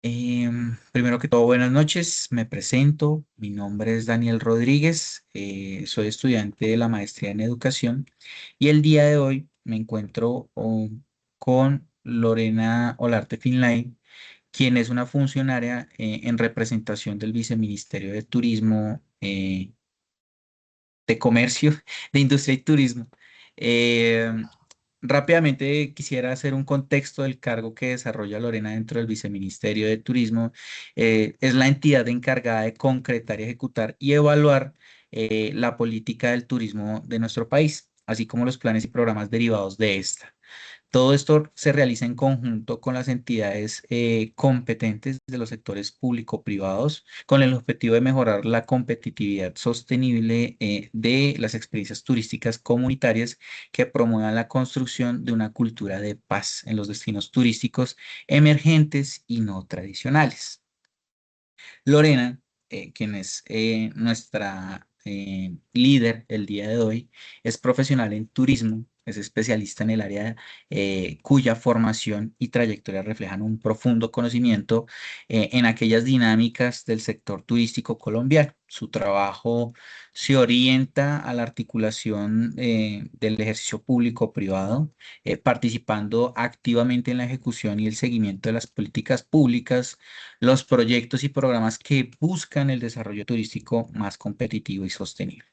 Primero que todo, buenas noches. Me presento. Mi nombre es Daniel Rodríguez. Soy estudiante de la maestría en educación y el día de hoy me encuentro con Lorena Olarte Finlay, quien es una funcionaria en representación del Viceministerio de Turismo, de Comercio, de Industria y Turismo. Eh, Rápidamente quisiera hacer un contexto del cargo que desarrolla Lorena dentro del Viceministerio de Turismo. Es la entidad encargada de concretar, ejecutar y evaluar la política del turismo de nuestro país, así como los planes y programas derivados de esta. Todo esto se realiza en conjunto con las entidades competentes de los sectores público-privados, con el objetivo de mejorar la competitividad sostenible de las experiencias turísticas comunitarias que promuevan la construcción de una cultura de paz en los destinos turísticos emergentes y no tradicionales. Lorena, quien es nuestra líder el día de hoy, es profesional en turismo, es especialista en el área cuya formación y trayectoria reflejan un profundo conocimiento en aquellas dinámicas del sector turístico colombiano. Su trabajo se orienta a la articulación del ejercicio público-privado, participando activamente en la ejecución y el seguimiento de las políticas públicas, los proyectos y programas que buscan el desarrollo turístico más competitivo y sostenible.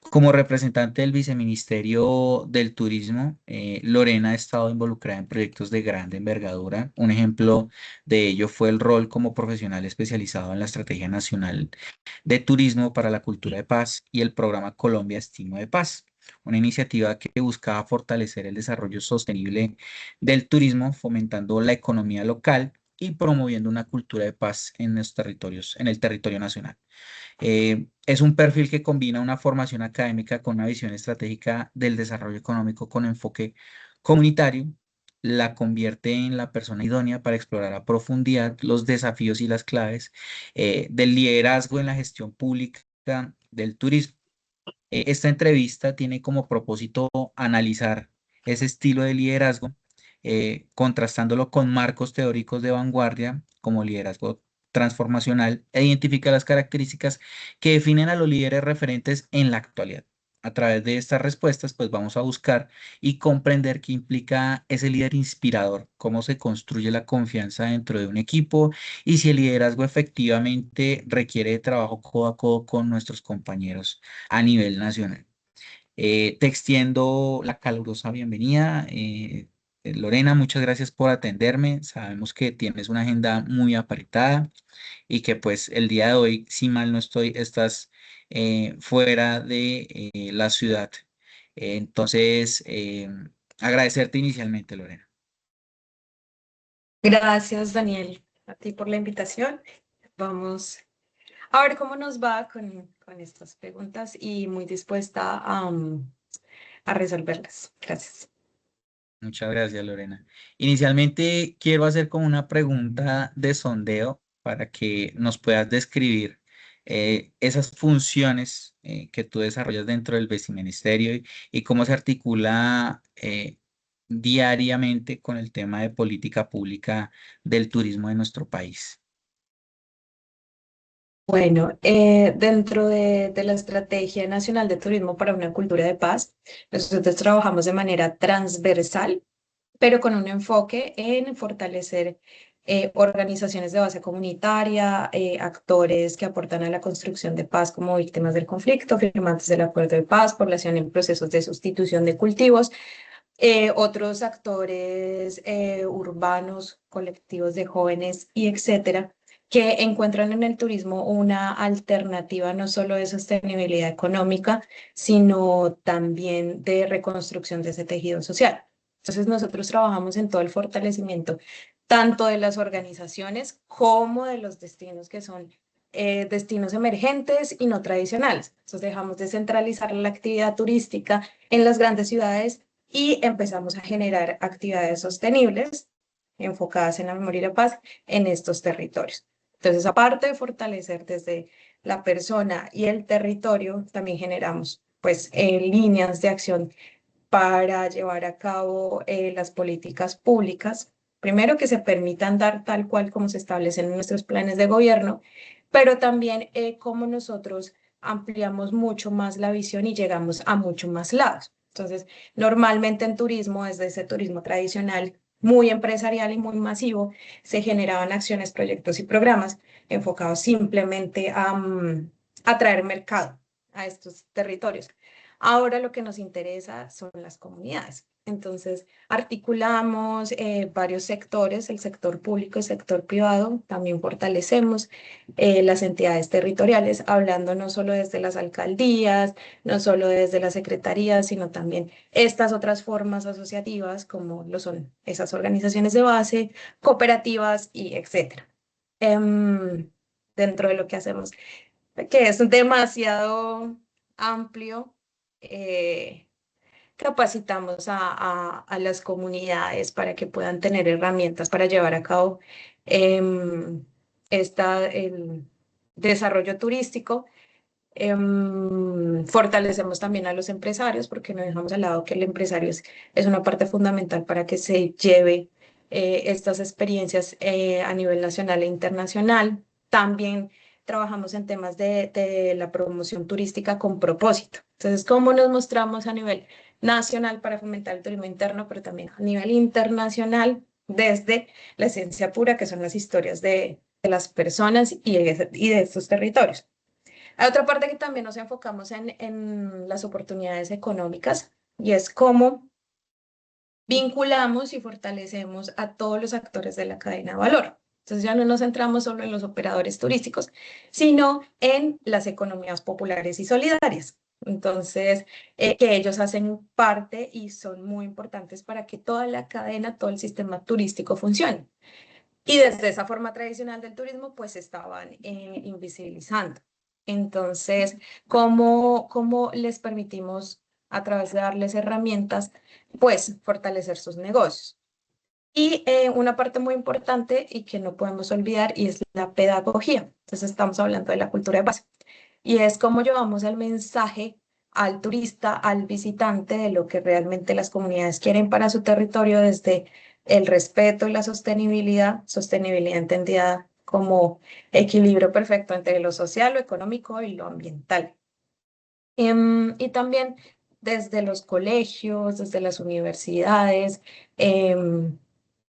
Como representante del Viceministerio del Turismo, Lorena ha estado involucrada en proyectos de grande envergadura. Un ejemplo de ello fue el rol como profesional especializado en la Estrategia Nacional de Turismo para la Cultura de Paz y el programa Colombia Destino de Paz, una iniciativa que buscaba fortalecer el desarrollo sostenible del turismo, fomentando la economía local y promoviendo una cultura de paz en los territorios, en el territorio nacional. Es un perfil que combina una formación académica con una visión estratégica del desarrollo económico con enfoque comunitario, la convierte en la persona idónea para explorar a profundidad los desafíos y las claves del liderazgo en la gestión pública del turismo. Esta entrevista tiene como propósito analizar ese estilo de liderazgo, contrastándolo con marcos teóricos de vanguardia como liderazgo transformacional e identifica las características que definen a los líderes referentes en la actualidad. A través de estas respuestas, pues vamos a buscar y comprender qué implica ese líder inspirador, cómo se construye la confianza dentro de un equipo y si el liderazgo efectivamente requiere de trabajo codo a codo con nuestros compañeros a nivel nacional. Te extiendo la calurosa bienvenida. Lorena, muchas gracias por atenderme. Sabemos que tienes una agenda muy apretada y que pues el día de hoy, si mal no estoy, estás fuera de la ciudad. Entonces, agradecerte inicialmente, Lorena. Gracias, Daniel, a ti por la invitación. Vamos a ver cómo nos va con estas preguntas y muy dispuesta a resolverlas. Gracias. Muchas gracias, Lorena. Inicialmente quiero hacer como una pregunta de sondeo para que nos puedas describir esas funciones que tú desarrollas dentro del viceministerio y cómo se articula diariamente con el tema de política pública del turismo de nuestro país. Bueno, dentro de la Estrategia Nacional de Turismo para una Cultura de Paz, nosotros trabajamos de manera transversal, pero con un enfoque en fortalecer organizaciones de base comunitaria, actores que aportan a la construcción de paz como víctimas del conflicto, firmantes del acuerdo de paz, población en procesos de sustitución de cultivos, otros actores urbanos, colectivos de jóvenes y etcétera, que encuentran en el turismo una alternativa no solo de sostenibilidad económica, sino también de reconstrucción de ese tejido social. Entonces nosotros trabajamos en todo el fortalecimiento, tanto de las organizaciones como de los destinos que son destinos emergentes y no tradicionales. Entonces dejamos de centralizar la actividad turística en las grandes ciudades y empezamos a generar actividades sostenibles enfocadas en la memoria y la paz en estos territorios. Entonces, aparte de fortalecer desde la persona y el territorio, también generamos pues líneas de acción para llevar a cabo las políticas públicas Primero, que se permita andar tal cual como se establecen en nuestros planes de gobierno, pero también cómo nosotros ampliamos mucho más la visión y llegamos a mucho más lados. Entonces, normalmente en turismo, desde ese turismo tradicional, muy empresarial y muy masivo, se generaban acciones, proyectos y programas enfocados simplemente a atraer mercado a estos territorios. Ahora lo que nos interesa son las comunidades. Entonces, articulamos varios sectores, el sector público, el sector privado, también fortalecemos las entidades territoriales, hablando no solo desde las alcaldías, no solo desde las secretarías, sino también estas otras formas asociativas, como lo son esas organizaciones de base, cooperativas y etcétera. Dentro de lo que hacemos, que es demasiado amplio. eh, Capacitamos a las comunidades para que puedan tener herramientas para llevar a cabo el desarrollo turístico. Fortalecemos también a los empresarios porque no dejamos al lado que el empresario es una parte fundamental para que se lleve estas experiencias a nivel nacional e internacional. También trabajamos en temas de la promoción turística con propósito. Entonces, ¿cómo nos mostramos a nivel nacional para fomentar el turismo interno, pero también a nivel internacional desde la esencia pura, que son las historias de las personas y de estos territorios? Hay otra parte que también nos enfocamos en las oportunidades económicas y es cómo vinculamos y fortalecemos a todos los actores de la cadena de valor. Entonces ya no nos centramos solo en los operadores turísticos, sino en las economías populares y solidarias. Entonces, que ellos hacen parte y son muy importantes para que toda la cadena, todo el sistema turístico funcione. Y desde esa forma tradicional del turismo, pues estaban invisibilizando. Entonces, ¿cómo les permitimos, a través de darles herramientas, pues fortalecer sus negocios? Y una parte muy importante y que no podemos olvidar y es la pedagogía. Entonces, estamos hablando de la cultura de base. Y es cómo llevamos el mensaje al turista, al visitante, de lo que realmente las comunidades quieren para su territorio desde el respeto y la sostenibilidad, sostenibilidad entendida como equilibrio perfecto entre lo social, lo económico y lo ambiental. Y también desde los colegios, desde las universidades, em,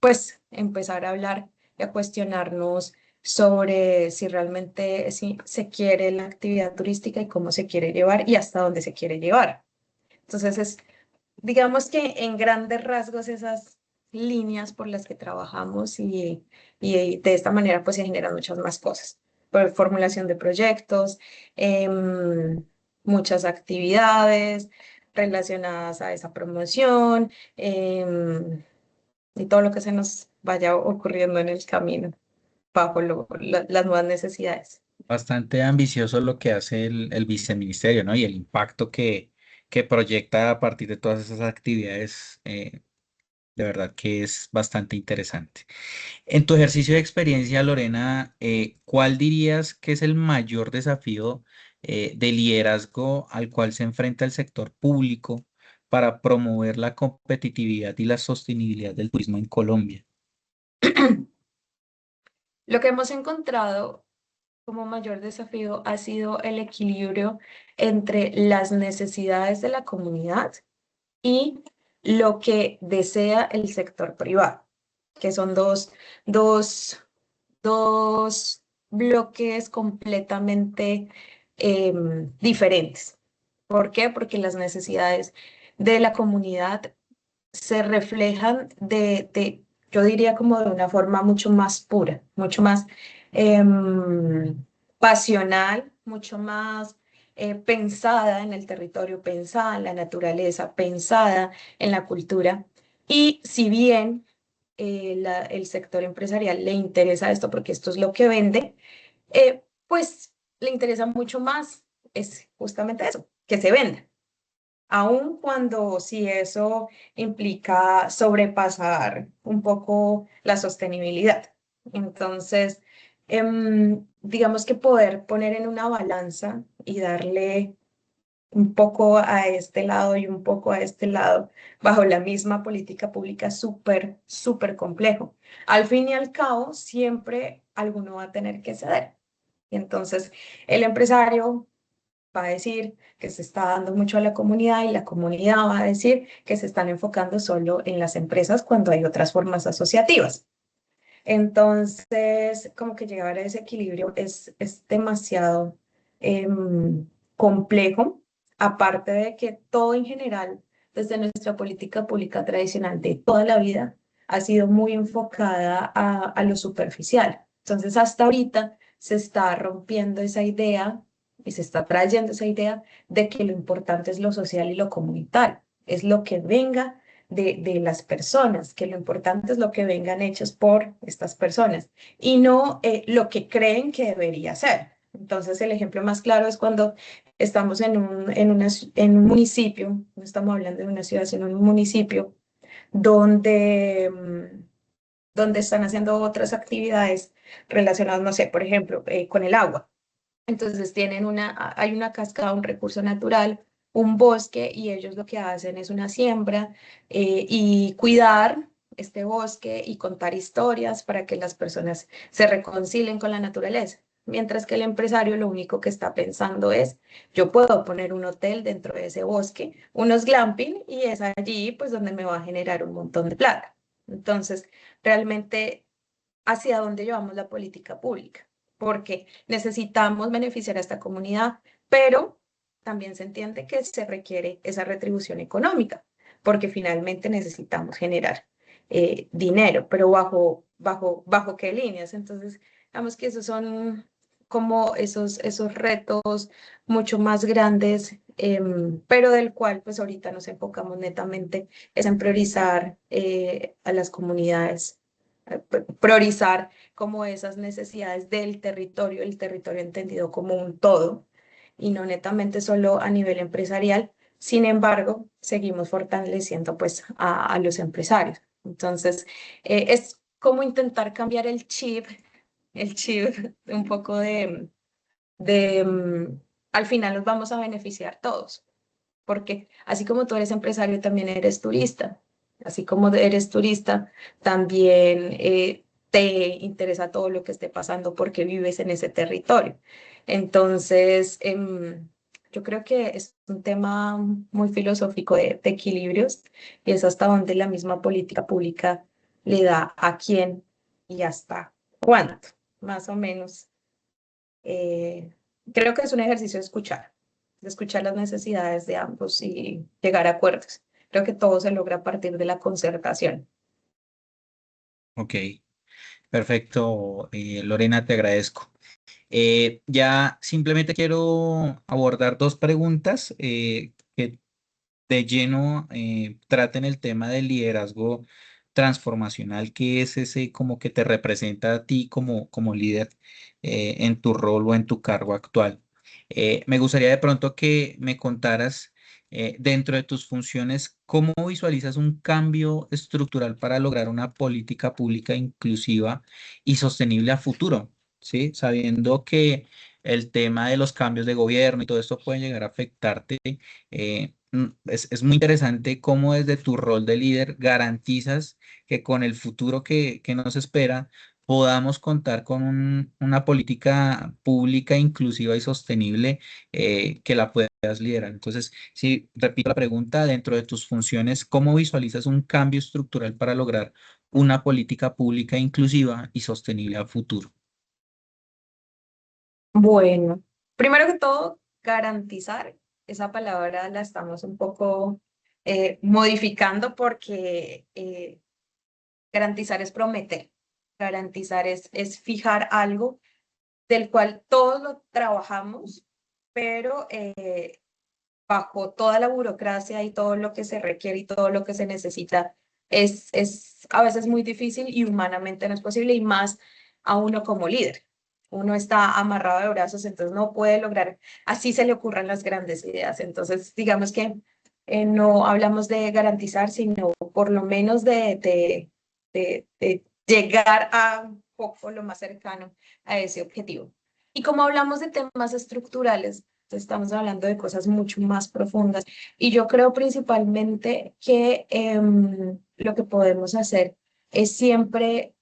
pues empezar a hablar y a cuestionarnos sobre si realmente se quiere la actividad turística y cómo se quiere llevar y hasta dónde se quiere llevar. Entonces, digamos que en grandes rasgos esas líneas por las que trabajamos y de esta manera pues se generan muchas más cosas. Por formulación de proyectos, muchas actividades relacionadas a esa promoción, y todo lo que se nos vaya ocurriendo en el camino bajo las nuevas necesidades. Bastante ambicioso lo que hace el viceministerio, ¿no? Y el impacto que proyecta a partir de todas esas actividades, de verdad que es bastante interesante. En tu ejercicio de experiencia, Lorena, ¿cuál dirías que es el mayor desafío de liderazgo al cual se enfrenta el sector público para promover la competitividad y la sostenibilidad del turismo en Colombia? Lo que hemos encontrado como mayor desafío ha sido el equilibrio entre las necesidades de la comunidad y lo que desea el sector privado, que son dos, dos bloques completamente diferentes. ¿Por qué? Porque las necesidades de la comunidad se reflejan yo diría como de una forma mucho más pura, mucho más pasional, mucho más pensada en el territorio, pensada en la naturaleza, pensada en la cultura. Y si bien el sector empresarial le interesa esto porque esto es lo que vende, pues le interesa mucho más, es justamente eso, que se venda, aun cuando si eso implica sobrepasar un poco la sostenibilidad. Entonces, digamos que poder poner en una balanza y darle un poco a este lado y un poco a este lado, bajo la misma política pública, súper, súper complejo. Al fin y al cabo, siempre alguno va a tener que ceder. Y entonces, el empresario va a decir que se está dando mucho a la comunidad y la comunidad va a decir que se están enfocando solo en las empresas cuando hay otras formas asociativas. Entonces, como que llegar a ese equilibrio es demasiado complejo, aparte de que todo en general, desde nuestra política pública tradicional de toda la vida, ha sido muy enfocada a lo superficial. Entonces, hasta ahorita se está rompiendo esa idea y se está trayendo esa idea de que lo importante es lo social y lo comunitario, es lo que venga de las personas, que lo importante es lo que vengan hechos por estas personas y no lo que creen que debería ser. Entonces, el ejemplo más claro es cuando estamos en un municipio, no estamos hablando de una ciudad, sino en un municipio donde, donde están haciendo otras actividades relacionadas, no sé, por ejemplo, con el agua. Entonces hay una cascada, un recurso natural, un bosque, y ellos lo que hacen es una siembra y cuidar este bosque y contar historias para que las personas se reconcilien con la naturaleza. Mientras que el empresario lo único que está pensando es, yo puedo poner un hotel dentro de ese bosque, unos glamping, y es allí pues donde me va a generar un montón de plata. Entonces, realmente hacia dónde llevamos la política pública, porque necesitamos beneficiar a esta comunidad, pero también se entiende que se requiere esa retribución económica, porque finalmente necesitamos generar dinero, pero bajo qué líneas. Entonces, digamos que esos son como esos retos mucho más grandes, pero del cual pues ahorita nos enfocamos netamente es en priorizar a las comunidades, priorizar como esas necesidades del territorio, el territorio entendido como un todo y no netamente solo a nivel empresarial. Sin embargo, seguimos fortaleciendo pues a los empresarios. Entonces, es como intentar cambiar el chip un poco de al final nos vamos a beneficiar todos, porque así como tú eres empresario, también eres turista. Así como eres turista, también te interesa todo lo que esté pasando porque vives en ese territorio. Entonces, yo creo que es un tema muy filosófico de equilibrios y es hasta donde la misma política pública le da a quién y hasta cuánto, más o menos. Eh, Creo que es un ejercicio de escuchar las necesidades de ambos y llegar a acuerdos. Creo que todo se logra a partir de la concertación. Ok, perfecto, Lorena, te agradezco. Ya simplemente quiero abordar dos preguntas que de lleno traten el tema del liderazgo transformacional, que es ese como que te representa a ti como líder en tu rol o en tu cargo actual. Me gustaría de pronto que me contaras dentro de tus funciones cómo visualizas un cambio estructural para lograr una política pública inclusiva y sostenible a futuro, ¿sí? Sabiendo que el tema de los cambios de gobierno y todo esto puede llegar a afectarte. Es muy interesante cómo desde tu rol de líder garantizas que con el futuro que nos espera podamos contar con una política pública inclusiva y sostenible que la puedas liderar. Entonces, si repito la pregunta, dentro de tus funciones, ¿cómo visualizas un cambio estructural para lograr una política pública inclusiva y sostenible a futuro? Bueno, primero que todo, garantizar, esa palabra la estamos un poco modificando porque garantizar es prometer, garantizar es fijar algo del cual todos lo trabajamos, pero bajo toda la burocracia y todo lo que se requiere y todo lo que se necesita, es a veces muy difícil y humanamente no es posible, y más a uno como líder. Uno está amarrado de brazos, entonces no puede lograr, así se le ocurran las grandes ideas. Entonces, digamos que no hablamos de garantizar, sino por lo menos de llegar a un poco lo más cercano a ese objetivo. Y como hablamos de temas estructurales, Estamos hablando de cosas mucho más profundas. Y yo creo principalmente que lo que podemos hacer es siempre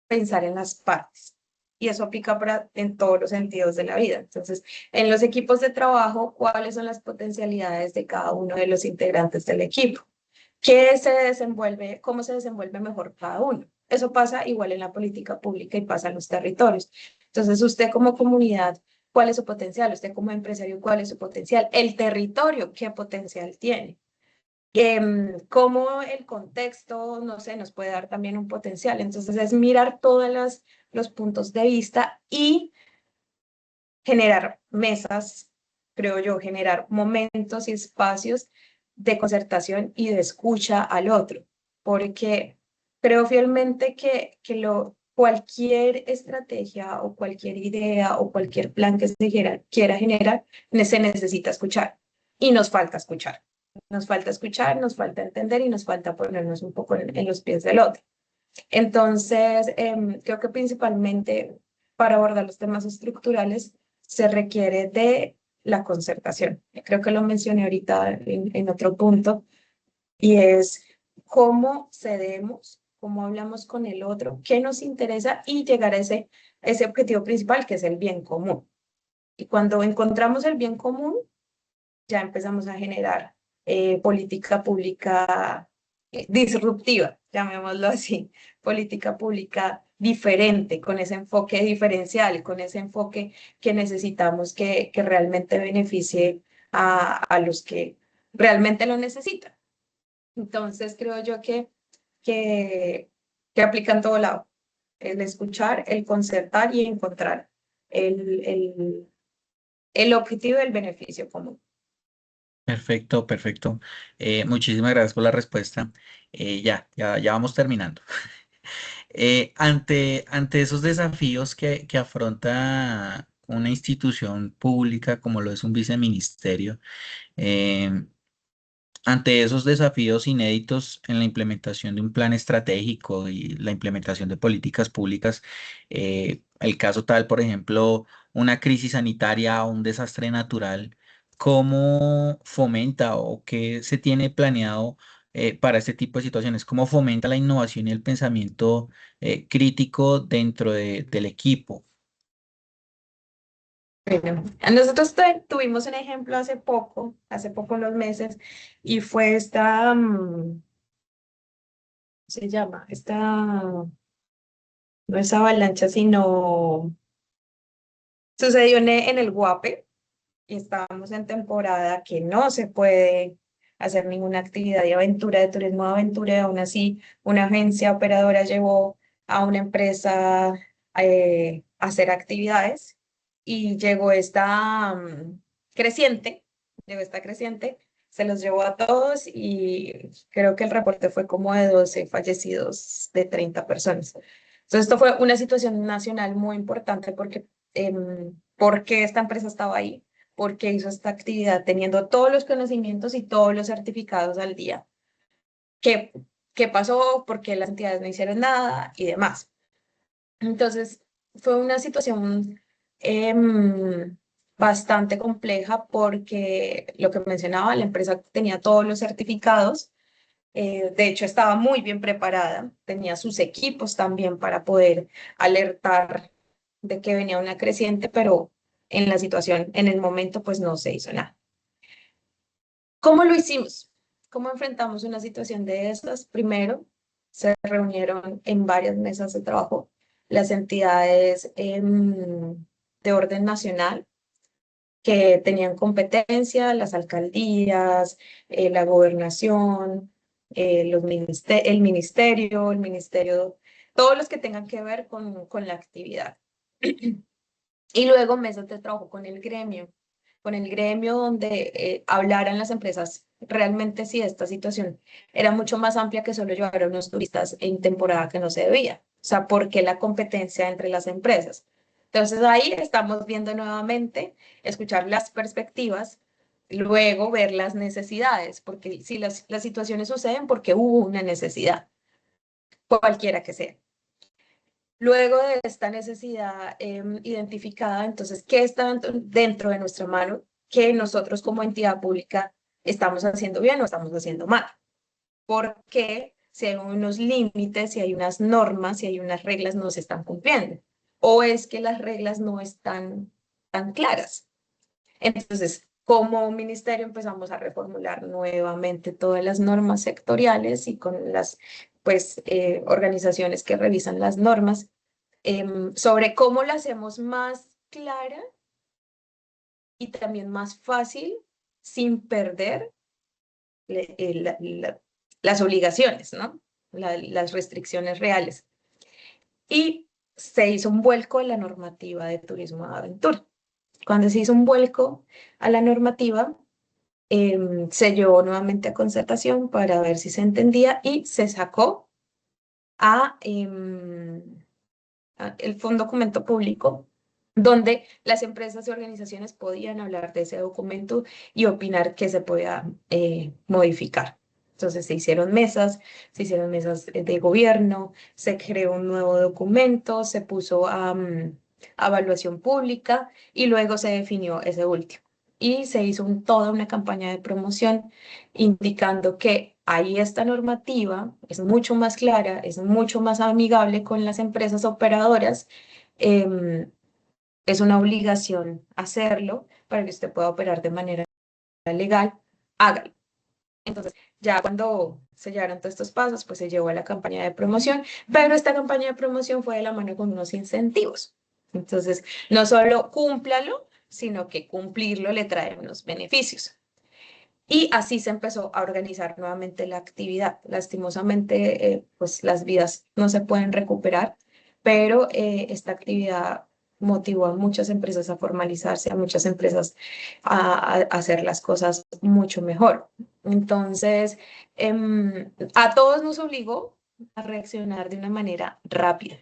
pensar en las partes. Y eso aplica en todos los sentidos de la vida. Entonces, en los equipos de trabajo, ¿cuáles son las potencialidades de cada uno de los integrantes del equipo? ¿Qué se desenvuelve, cómo se desenvuelve mejor cada uno? Eso pasa igual en la política pública y pasa en los territorios. Entonces, usted como comunidad, ¿cuál es su potencial? Usted como empresario, ¿cuál es su potencial? El territorio, ¿qué potencial tiene? Cómo el contexto, no sé, nos puede dar también un potencial. Entonces, es mirar todos los puntos de vista y generar mesas, creo yo, generar momentos y espacios de concertación y de escucha al otro, porque creo fielmente cualquier estrategia o cualquier idea o cualquier plan que se quiera generar, se necesita escuchar y nos falta escuchar. Nos falta escuchar, nos falta entender y nos falta ponernos un poco en los pies del otro. Entonces, creo que principalmente para abordar los temas estructurales se requiere de la concertación. Creo que lo mencioné ahorita en otro punto, y es cómo cedemos, cómo hablamos con el otro, qué nos interesa y llegar a ese objetivo principal, que es el bien común. Y cuando encontramos el bien común, ya empezamos a generar política pública disruptiva, llamémoslo así, política pública diferente, con ese enfoque diferencial, con ese enfoque que necesitamos que realmente beneficie a los que realmente lo necesitan. Entonces, creo yo que, que aplica en todo lado, el escuchar, el concertar y encontrar el, el, el objetivo del beneficio común. Perfecto, perfecto. Muchísimas gracias por la respuesta. Ya vamos terminando. Ante esos desafíos que afronta una institución pública como lo es un viceministerio, eh, ante esos desafíos inéditos en la implementación de un plan estratégico y la implementación de políticas públicas, el caso tal, por ejemplo, una crisis sanitaria o un desastre natural, ¿cómo fomenta o qué se tiene planeado para este tipo de situaciones? ¿Cómo fomenta la innovación y el pensamiento crítico dentro del equipo? Bueno, nosotros tuvimos un ejemplo hace poco unos meses, y fue se llama? No es avalancha, sino sucedió en el Guape, y estábamos en temporada que no se puede hacer ninguna actividad de aventura, de turismo de aventura, y aún así una agencia operadora llevó a una empresa a hacer actividades, y creciente, llegó esta creciente, se los llevó a todos y creo que el reporte fue como de 12 fallecidos de 30 personas. Entonces, esto fue una situación nacional muy importante porque esta empresa estaba ahí, porque hizo esta actividad teniendo todos los conocimientos y todos los certificados al día. ¿Qué, qué pasó? ¿Por qué las entidades no hicieron nada? Y demás. Entonces, fue una situación bastante compleja, porque lo que mencionaba, la empresa tenía todos los certificados, de hecho estaba muy bien preparada, tenía sus equipos también para poder alertar de que venía una creciente, pero en la situación, en el momento, pues no se hizo nada. ¿Cómo lo hicimos? ¿Cómo enfrentamos una situación de estas? Primero, se reunieron en varias mesas de trabajo las entidades de orden nacional que tenían competencia, las alcaldías, la gobernación, el ministerio, todos los que tengan que ver con la actividad. Y luego mesas de trabajo con el gremio donde hablaran las empresas realmente si esta situación era mucho más amplia que solo llevar a unos turistas en temporada que no se debía. O sea, ¿por qué la competencia entre las empresas? Entonces ahí estamos viendo nuevamente, escuchar las perspectivas, luego ver las necesidades, porque si las situaciones suceden porque hubo una necesidad, cualquiera que sea. Luego de esta necesidad identificada, entonces, ¿qué está dentro de nuestra mano? que nosotros como entidad pública estamos haciendo bien o estamos haciendo mal. Porque si hay unos límites, si hay unas normas, si hay unas reglas, no se están cumpliendo. O es que las reglas no están tan claras. Entonces, como ministerio empezamos a reformular nuevamente todas las normas sectoriales y con las pues, organizaciones que revisan las normas sobre cómo la hacemos más clara y también más fácil sin perder las obligaciones, ¿no? Las restricciones reales. Y se hizo un vuelco en la normativa de turismo de aventura. Cuando se hizo un vuelco a la normativa, se llevó nuevamente a concertación para ver si se entendía y se sacó fue un documento público donde las empresas y organizaciones podían hablar de ese documento y opinar que se podía modificar. Entonces se hicieron mesas de gobierno, se creó un nuevo documento, se puso a evaluación pública y luego se definió ese último. Y se hizo toda una campaña de promoción indicando que ahí esta normativa es mucho más clara, es mucho más amigable con las empresas operadoras. em, es una obligación hacerlo para que usted pueda operar de manera legal, hágalo. Entonces, ya cuando se llevaron todos estos pasos, pues se llevó a la campaña de promoción, pero esta campaña de promoción fue de la mano con unos incentivos. Entonces, no solo cúmplalo, sino que cumplirlo le trae unos beneficios. Y así se empezó a organizar nuevamente la actividad. Lastimosamente, pues las vidas no se pueden recuperar, pero esta actividad motivó a muchas empresas a formalizarse, a muchas empresas a hacer las cosas mucho mejor. Entonces, a todos nos obligó a reaccionar de una manera rápida,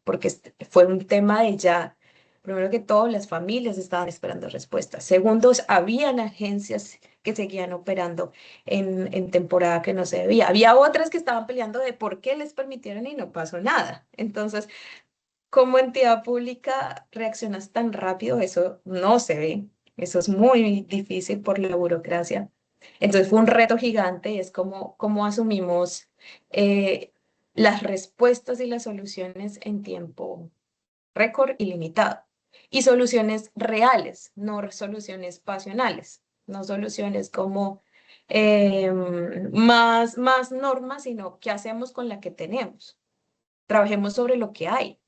porque fue un tema de ya. Primero que todo, las familias estaban esperando respuestas. Segundo, habían agencias que seguían operando en temporada que no se debía. Había otras que estaban peleando de por qué les permitieron y no pasó nada. Entonces, como entidad pública reaccionas tan rápido, eso no se ve. Eso es muy difícil por la burocracia. Entonces fue un reto gigante y es como asumimos eh, las respuestas y las soluciones en tiempo récord ilimitado. Y soluciones reales, no soluciones pasionales, no soluciones como más normas, sino qué hacemos con la que tenemos. Trabajemos sobre lo que hay,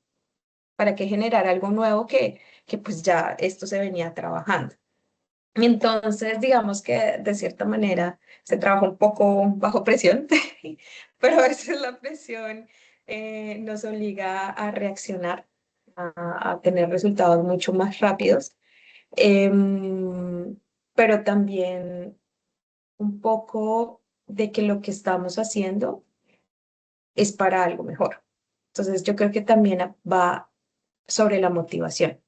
para que generar algo nuevo que pues ya esto se venía trabajando. Entonces, digamos que de cierta manera se trabaja un poco bajo presión, pero a veces la presión nos obliga a reaccionar, a tener resultados mucho más rápidos, em, pero también un poco de que lo que estamos haciendo es para algo mejor. Entonces, yo creo que también va sobre la motivación,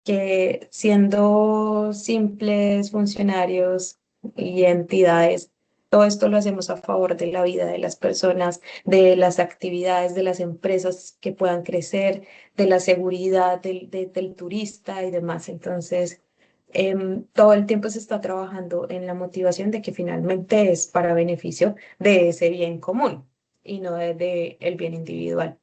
que siendo simples funcionarios y entidades, todo esto lo hacemos a favor de la vida de las personas, de las actividades de las empresas que puedan crecer, de la seguridad del turista y demás. Entonces, todo el tiempo se está trabajando en la motivación de que finalmente es para beneficio de ese bien común y no de el bien individual.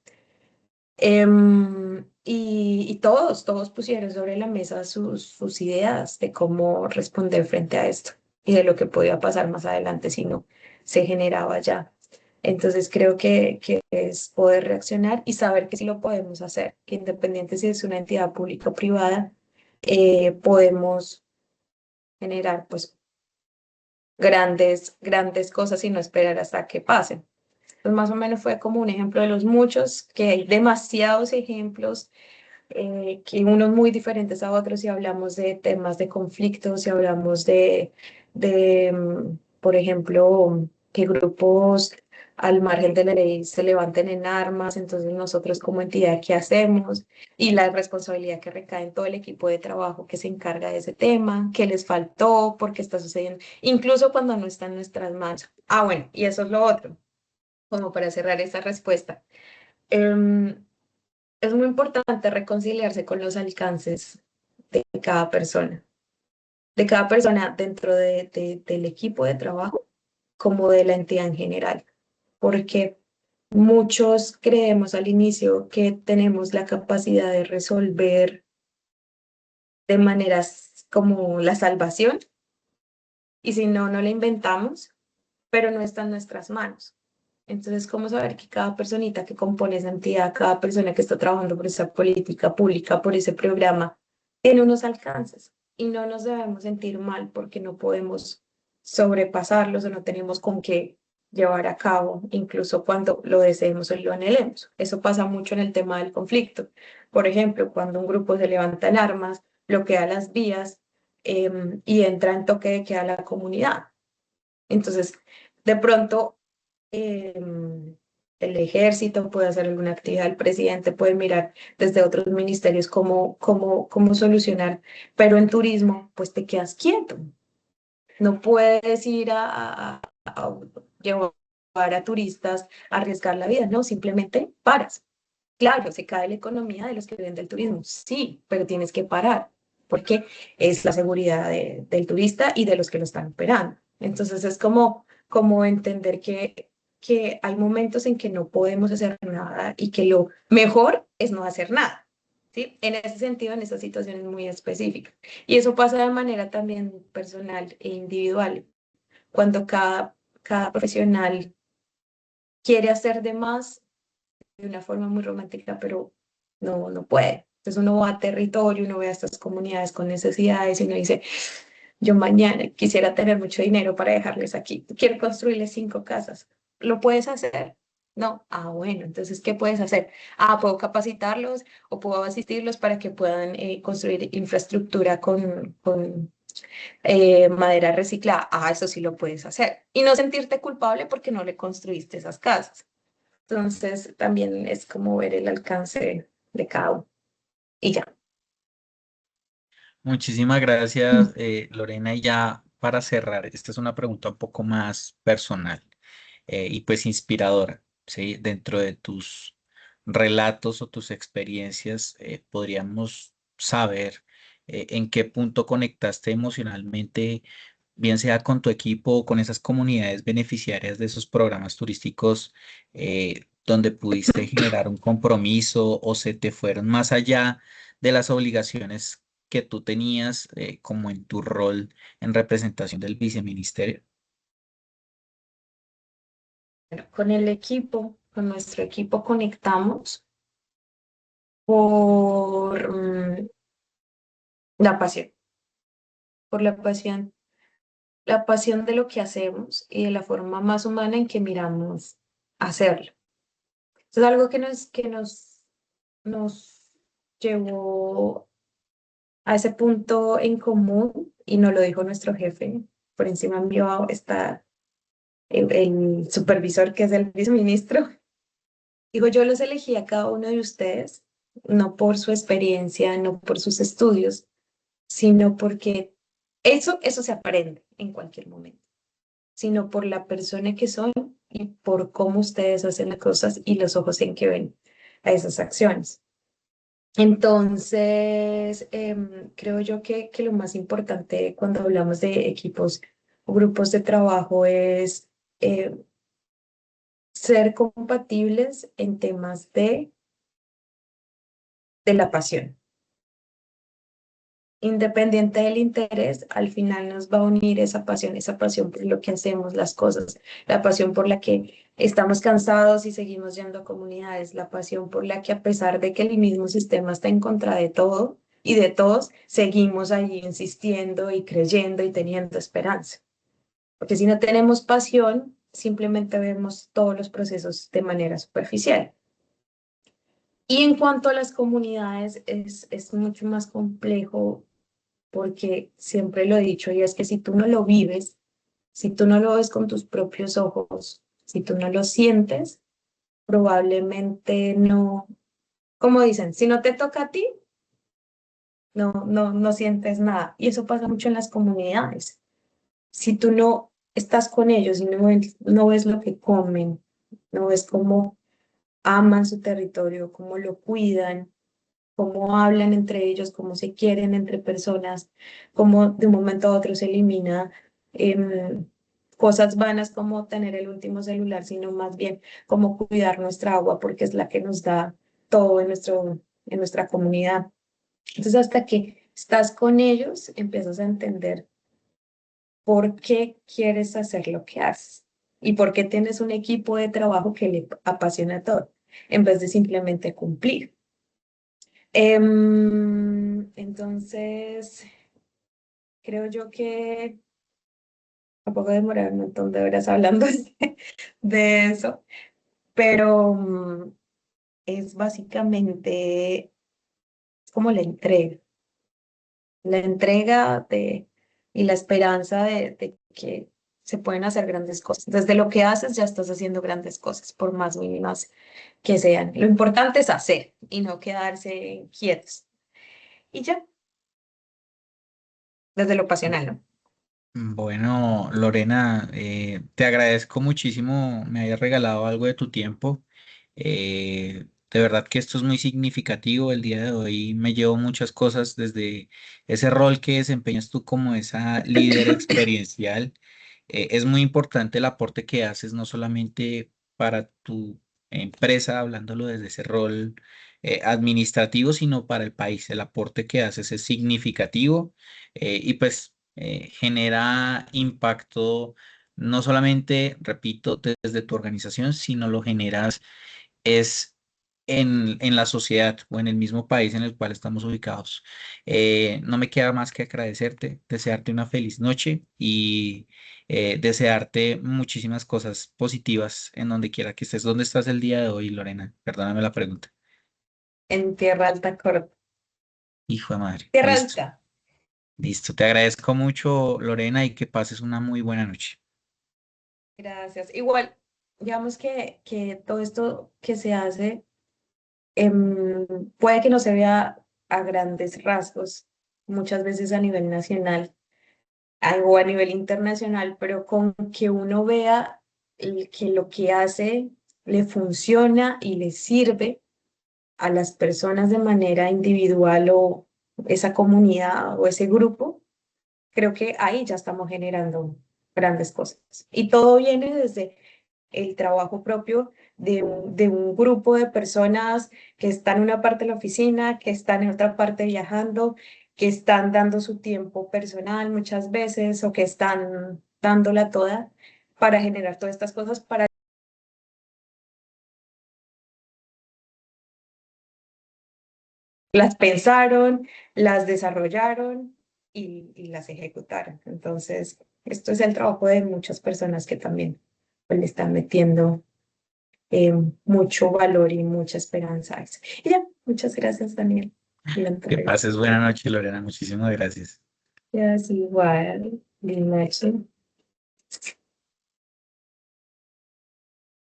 Y todos pusieron sobre la mesa sus ideas de cómo responder frente a esto y de lo que podía pasar más adelante si no se generaba ya. Entonces creo que es poder reaccionar y saber que sí lo podemos hacer, que independiente si es una entidad pública o privada, podemos generar pues grandes cosas y no esperar hasta que pasen. Pues más o menos fue como un ejemplo de los muchos, que hay demasiados ejemplos que unos muy diferentes a otros si hablamos de temas de conflictos, si hablamos por ejemplo, que grupos al margen de la ley se levanten en armas, entonces nosotros como entidad, ¿qué hacemos? Y la responsabilidad que recae en todo el equipo de trabajo que se encarga de ese tema, qué les faltó, por qué está sucediendo, incluso cuando no está en nuestras manos. Ah, bueno, y eso es lo otro, como para cerrar esta respuesta. Em, es muy importante reconciliarse con los alcances de cada persona. de cada persona dentro del equipo de trabajo como de la entidad en general, porque muchos creemos al inicio que tenemos la capacidad de resolver de maneras como la salvación, y si no, no la inventamos, pero no está en nuestras manos. Entonces, ¿cómo saber que cada personita que compone esa entidad, cada persona que está trabajando por esa política pública, por ese programa, tiene unos alcances? Y no nos debemos sentir mal porque no podemos sobrepasarlos o no tenemos con qué llevar a cabo, incluso cuando lo deseemos o lo anhelemos. Eso pasa mucho en el tema del conflicto. Por ejemplo, cuando un grupo se levanta en armas, bloquea las vías y entra en toque de queda a la comunidad. Entonces, de pronto eh, el ejército puede hacer alguna actividad, el presidente puede mirar desde otros ministerios cómo solucionar, pero en turismo, pues te quedas quieto. No puedes ir a llevar a turistas a arriesgar la vida, no, simplemente paras. Claro, se cae la economía de los que viven del turismo, sí, pero tienes que parar, porque es la seguridad del turista y de los que lo están operando. Entonces es como entender que hay momentos en que no podemos hacer nada y que lo mejor es no hacer nada, ¿sí? En ese sentido, en esas situaciones muy específicas. Y eso pasa de manera también personal e individual, cuando cada profesional quiere hacer de más de una forma muy romántica, pero no puede. Entonces uno va a territorio, uno ve a estas comunidades con necesidades y uno dice, yo mañana quisiera tener mucho dinero para dejarles aquí, quiero construirles 5 casas. ¿Lo puedes hacer? No. Ah, bueno, entonces, ¿qué puedes hacer? Ah, puedo capacitarlos o puedo asistirlos para que puedan construir infraestructura con madera reciclada. Ah, eso sí lo puedes hacer. Y no sentirte culpable porque no le construiste esas casas. Entonces, también es como ver el alcance de cada uno. Y ya. Muchísimas gracias, Lorena. Y ya para cerrar, esta es una pregunta un poco más personal y pues inspiradora, ¿sí? Dentro de tus relatos o tus experiencias, podríamos saber en qué punto conectaste emocionalmente, bien sea con tu equipo o con esas comunidades beneficiarias de esos programas turísticos, donde pudiste generar un compromiso o se te fueron más allá de las obligaciones que tú tenías, como en tu rol en representación del viceministerio. Bueno, con el equipo, con nuestro equipo conectamos por la pasión, por la pasión de lo que hacemos y de la forma más humana en que miramos hacerlo. Es algo nos llevó a ese punto en común y nos lo dijo nuestro jefe. Por encima mío está el supervisor, que es el viceministro. Digo, yo los elegí a cada uno de ustedes, no por su experiencia, no por sus estudios, sino porque eso se aprende en cualquier momento, sino por la persona que son y por cómo ustedes hacen las cosas y los ojos en que ven a esas acciones. Entonces, creo yo que lo más importante cuando hablamos de equipos o grupos de trabajo es eh, ser compatibles en temas de la pasión. Independiente del interés, al final nos va a unir esa pasión por lo que hacemos, las cosas, la pasión por la que estamos cansados y seguimos yendo a comunidades, la pasión por la que a pesar de que el mismo sistema está en contra de todo y de todos, seguimos ahí insistiendo y creyendo y teniendo esperanza. Porque si no tenemos pasión, simplemente vemos todos los procesos de manera superficial. Y en cuanto a las comunidades, es mucho más complejo porque siempre lo he dicho y es que si tú no lo vives, si tú no lo ves con tus propios ojos, si tú no lo sientes, probablemente no, como dicen, si no te toca a ti, no sientes nada. Y eso pasa mucho en las comunidades. Si tú no estás con ellos y no ves lo que comen, no ves cómo aman su territorio, cómo lo cuidan, cómo hablan entre ellos, cómo se quieren entre personas, cómo de un momento a otro se elimina em, cosas vanas como tener el último celular, sino más bien cómo cuidar nuestra agua porque es la que nos da todo en nuestra comunidad. Entonces, hasta que estás con ellos, empiezas a entender por qué quieres hacer lo que haces y por qué tienes un equipo de trabajo que le apasiona todo, en vez de simplemente cumplir. Entonces, creo yo que tampoco demorar un montón de horas hablando de eso, pero es básicamente como la entrega y la esperanza de que se pueden hacer grandes cosas. Desde lo que haces ya estás haciendo grandes cosas, por más mínimas que sean. Lo importante es hacer y no quedarse quietos. Y ya, desde lo pasional, ¿no? Bueno, Lorena, te agradezco muchísimo, me hayas regalado algo de tu tiempo. De verdad que esto es muy significativo. El día de hoy me llevo muchas cosas desde ese rol que desempeñas tú como esa líder experiencial. Es muy importante el aporte que haces, no solamente para tu empresa, hablándolo desde ese rol administrativo, sino para el país. El aporte que haces es significativo y pues genera impacto no solamente, repito, desde tu organización, sino lo generas es en la sociedad o en el mismo país en el cual estamos ubicados. No me queda más que agradecerte, desearte una feliz noche y desearte muchísimas cosas positivas en donde quiera que estés. ¿Dónde estás el día de hoy, Lorena? Perdóname la pregunta. En Tierra Alta, Hijo de madre. Tierra Listo. Alta. Listo. Te agradezco mucho, Lorena, y que pases una muy buena noche. Gracias. Igual, digamos que todo esto que se hace puede que no se vea a grandes rasgos, muchas veces a nivel nacional o a nivel internacional, pero con que uno vea que lo que hace le funciona y le sirve a las personas de manera individual o esa comunidad o ese grupo, creo que ahí ya estamos generando grandes cosas. Y todo viene desde el trabajo propio de un grupo de personas que están en una parte de la oficina, que están en otra parte viajando, que están dando su tiempo personal muchas veces o que están dándola toda para generar todas estas cosas, para las pensaron, las desarrollaron y las ejecutaron. Entonces, esto es el trabajo de muchas personas que también pues, le están metiendo eh, mucho valor y mucha esperanza a eso. Y ya, muchas gracias, Daniel. La Que entrega. pases buena noche, Lorena. Muchísimas gracias. Ya, sí, igual. Buenas noches.